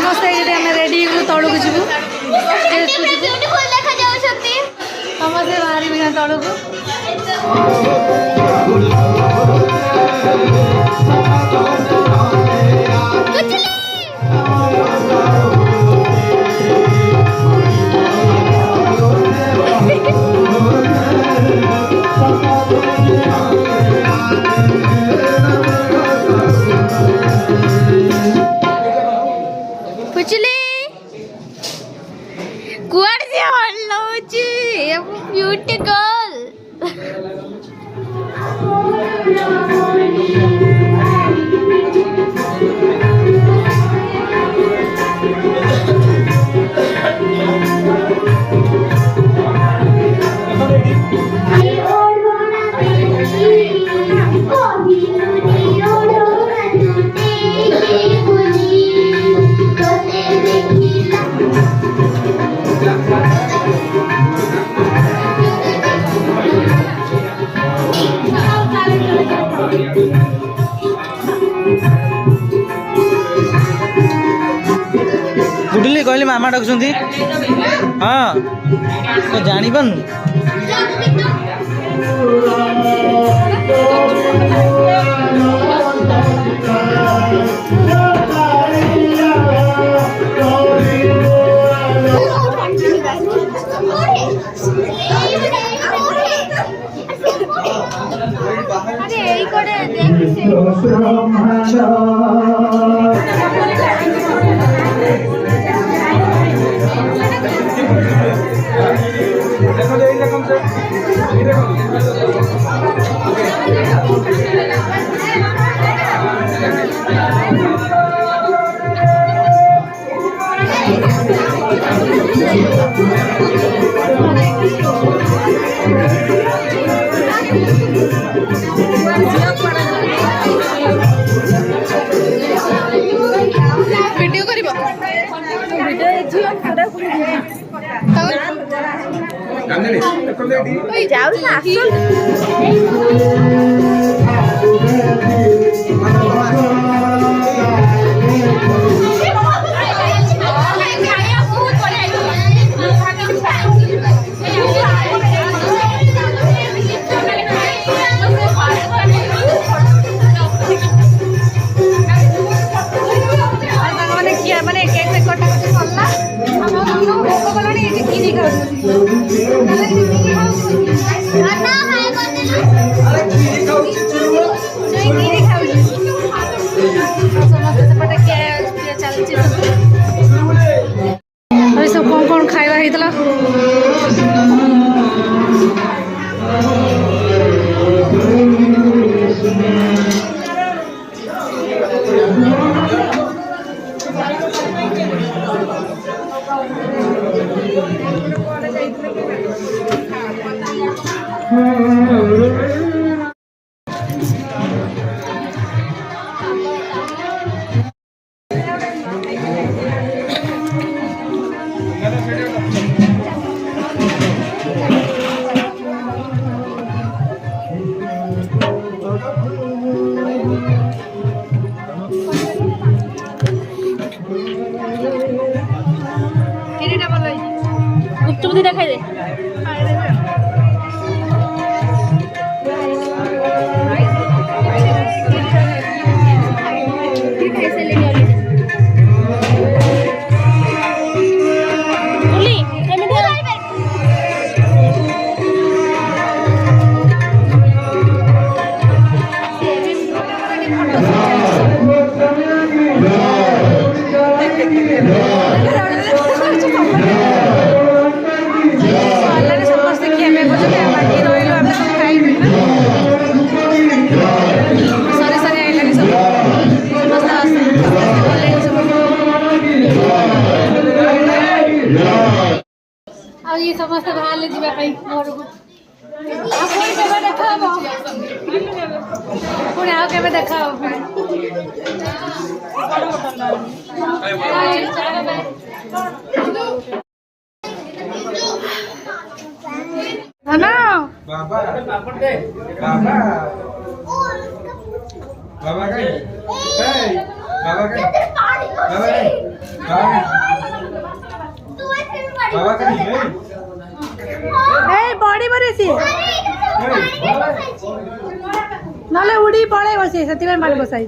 ସମସ୍ତେ ଏଇଠି ଆମେ ରେଡି ହେଇଗଲୁ ତଳକୁ ଯିବୁ ସମସ୍ତେ ବାହାରିବି ନା ତଳକୁ गुडली कहली मामा डाकुଛନ୍ତି हाँ तो जानी पानु वीडियो करिबो वीडियो जियो खड़ा पुरी ओइ जाऊ ना आसो सब कौन कौन खाଇବା ହେଇଥିଲା गुपचुप दी देखाई दे ये समस्त बाहर ले जीवा पई मोर को कोई केबे देखाबो कोन आओ केबे देखाओ ना बाबा बाबा बाबा गई बाबा गई এই বডি বরে সি নলে উড়ি পড়ে বসে সেতিবে মারি বসাই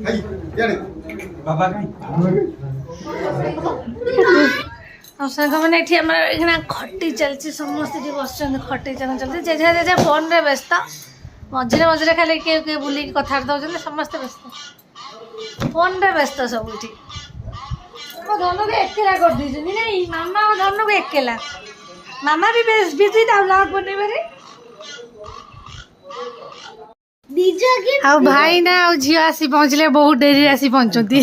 বাবা साने ये खटी चलती समस्त बस खटी चलती जे फोन रे व्यस्त मझे मझे खाली किए बुल कथ दौरान समस्ते व्यस्त फोन रे व्यस्त सब धनु को एकला कर दीजिए नहीं मामा और धनु को एकला मामा भी बिजी था ब्लॉग बनइबारे आ भाई ना झी आसी पहुँचले बहुत डेरी आसी पहुँचती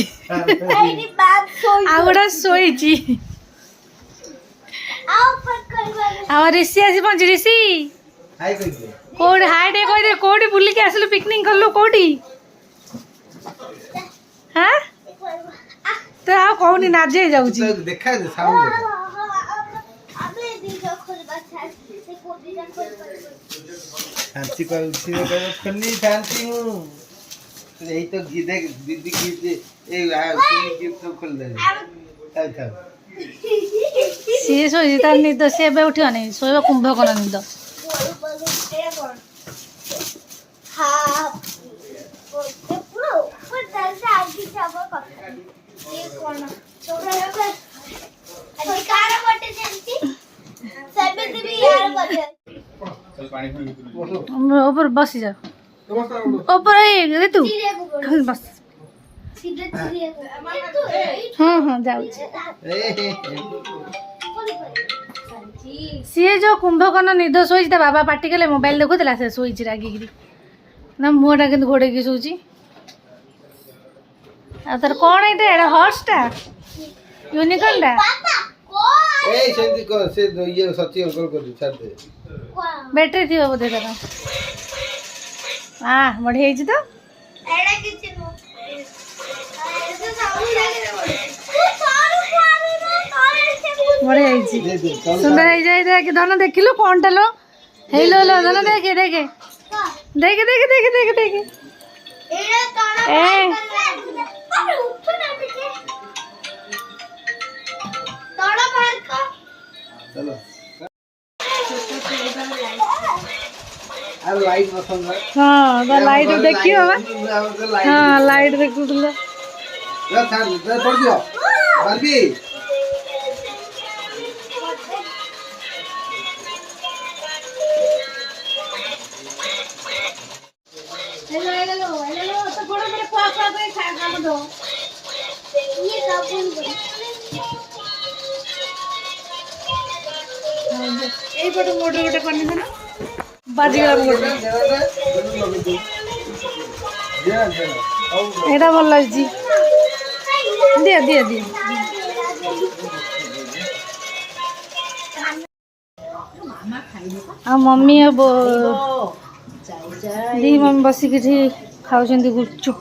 आगुड़ा शोची ऋषि आसी पहुँच ऋषि कोड हाय डे कह दे कोडी बुली के आसलु पिकनिक करलु कोडी हां तो आ कहनी नाजे जाउची देखा दे साउंड अबे दीजो खोलबा से कोडी जा खोलबा शांति कर उसी में कर खन्नी शांति हूं यही तो देख दीदी की ए गिफ्ट तो खोल दे चल चल सी सोई तार निद से बे उठियो नहीं सोइबा कुंभकर्ण निद हां पूरा ऊपर दल से आगे जाबो कथा ये कोन छोटा अधिकार बटे जेंती सबे भी यार बटे चल पानी में ऊपर बस जा ऊपर रे तू बस सीधे सीधे हां हां जाऊ सी जो कुंभकर्ण निद शोई बाबा पार्टी कले मोबाइल देखुला से शोई रागिकी ना मुहटा के घोड़े की शोची तर कौन ये हॉर्सटा यूनिकॉर्नटा ए सेंती को से ये सच्ची अंकल को छाड़ दे बैटरी थी बोधे तर हाँ बढ़िया तो एड़ा किछि नो ऐसे साउंड लागे बढ़िया दे दे चल सुंदर देख धन देखिलु कौन टा लो हेलो लो धन देखे देखे देखे देखे देखे देखे देखे एड़ा तारा ए अरे उठ ना बेटे तारा बाहर का चलो अब लाइट पसंद है हाँ दा लाइट देखियो बा हाँ लाइट देखु तो ये छाड़ दे छोड़ दियो बारबी हेलो तो गोड़ मेरे क्वा क्वा करे खा खा दो ये साबुन এই পটে মোটর গোটে করনি না বাজি গলা মোটর এটা ভাল লাগছি দিয়ে দিয়ে দিয়ে आ मम्मी अब दी मम्मी बसिक खाऊँ गुपचुप